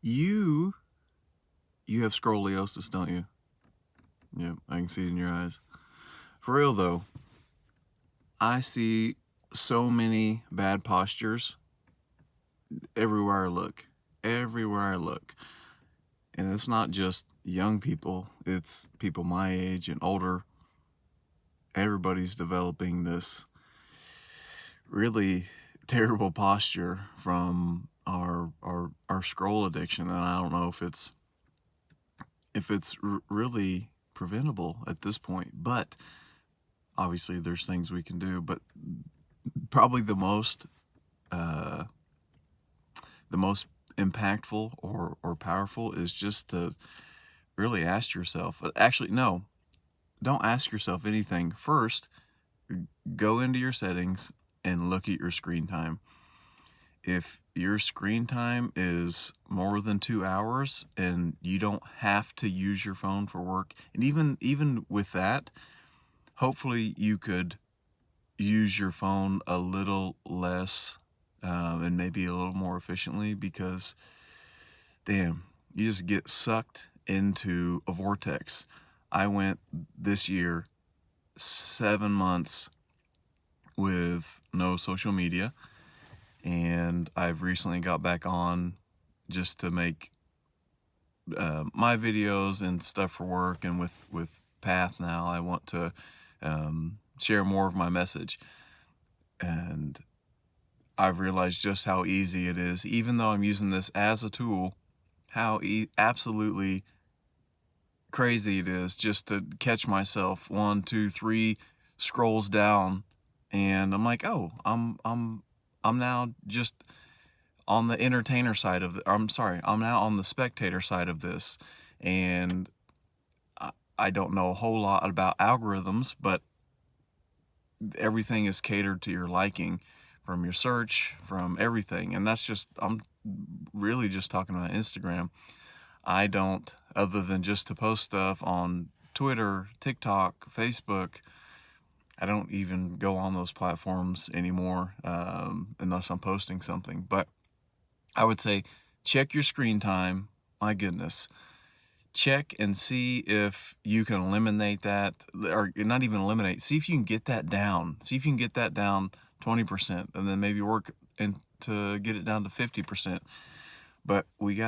You have scroliosis, don't you? Yeah, I can see it in your eyes. For real though, I see so many bad postures everywhere I look. Everywhere I look. And it's not just young people, it's people my age and older. Everybody's developing this really terrible posture from our scroll addiction, and I don't know if it's really preventable at this point. But obviously there's things we can do, but probably uh, the most impactful or powerful is just to really ask yourself, actually, no, don't ask yourself anything. First, go into your settings and look at your screen time. If your screen time is more than 2 hours and you don't have to use your phone for work, and even with that, hopefully you could use your phone a little less and maybe a little more efficiently, because damn, you just get sucked into a vortex. I went this year 7 months with no social media, and I've recently got back on just to make my videos and stuff for work, and with Path now I want to share more of my message. And I've realized just how easy it is, even though I'm using this as a tool, how absolutely crazy it is just to catch myself 1, 2, 3 scrolls down, and I'm like, oh, I'm now just on the entertainer side of I'm sorry, I'm now on the spectator side of this, and I don't know a whole lot about algorithms, but everything is catered to your liking, from your search, from everything. And that's just, I'm really just talking about Instagram. I don't, other than just to post stuff on Twitter, TikTok, Facebook, I don't even go on those platforms anymore unless I'm posting something. But I would say check your screen time. My goodness. Check and see if you can eliminate that, or not even eliminate. See if you can get that down. See if you can get that down 20%, and then maybe work to get it down to 50%. But we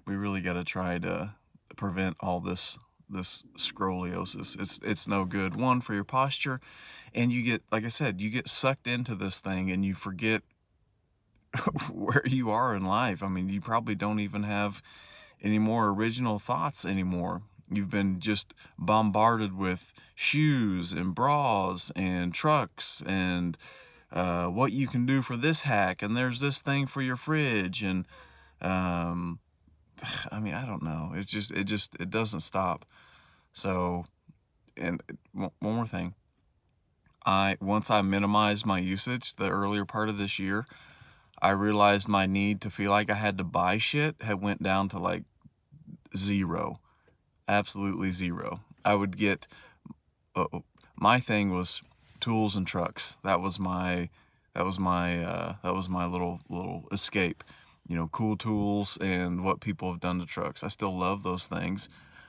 really gotta try to prevent all this scroliosis. It's no good. One, for your posture, and you get, like I said, you get sucked into this thing and you forget where you are in life. I mean, you probably don't even have any more original thoughts anymore. You've been just bombarded with shoes and bras and trucks and what you can do for this hack, and there's this thing for your fridge, and um, I mean, I don't know. It doesn't stop. So, and one more thing. Once I minimized my usage the earlier part of this year, I realized my need to feel like I had to buy shit had went down to like zero. Absolutely zero. I would get, my thing was tools and trucks. That was my little escape. You know, cool tools and what people have done to trucks. I still love those things.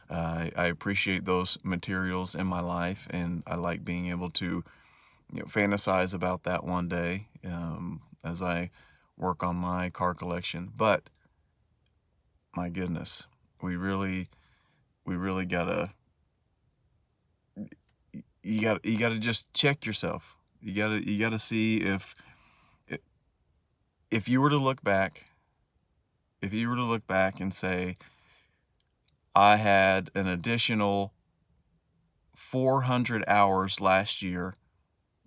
I appreciate those materials in my life, and I like being able to, fantasize about that one day as I work on my car collection. But my goodness, we really gotta, you gotta just check yourself. You gotta see if you were to look back, and say, I had an additional 400 hours last year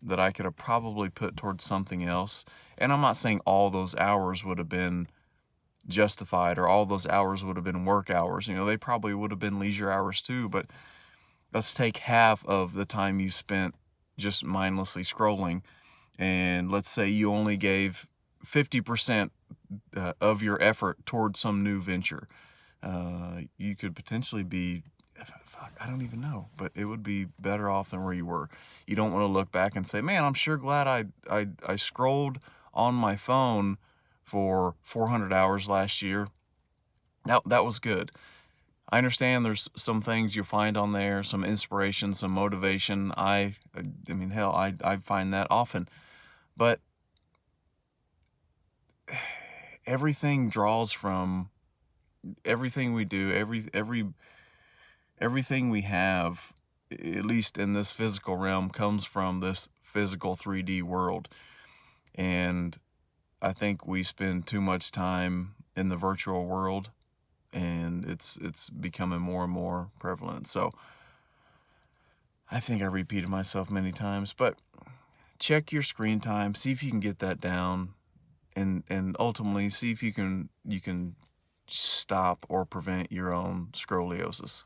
that I could have probably put towards something else. And I'm not saying all those hours would have been justified, or all those hours would have been work hours. They probably would have been leisure hours too, but let's take half of the time you spent just mindlessly scrolling, and let's say you only gave 50% of your effort towards some new venture. You could potentially be, I don't even know, but it would be better off than where you were. You don't want to look back and say, man, I'm sure glad I scrolled on my phone for 400 hours last year. That was good. I understand there's some things you find on there, some inspiration, some motivation. I mean, hell, I find that often. But everything draws from everything we do, everything we have, at least in this physical realm, comes from this physical 3D world. And I think we spend too much time in the virtual world, and it's becoming more and more prevalent. So I think I repeated myself many times, but check your screen time, see if you can get that down, and ultimately see if you can stop or prevent your own scroliosis.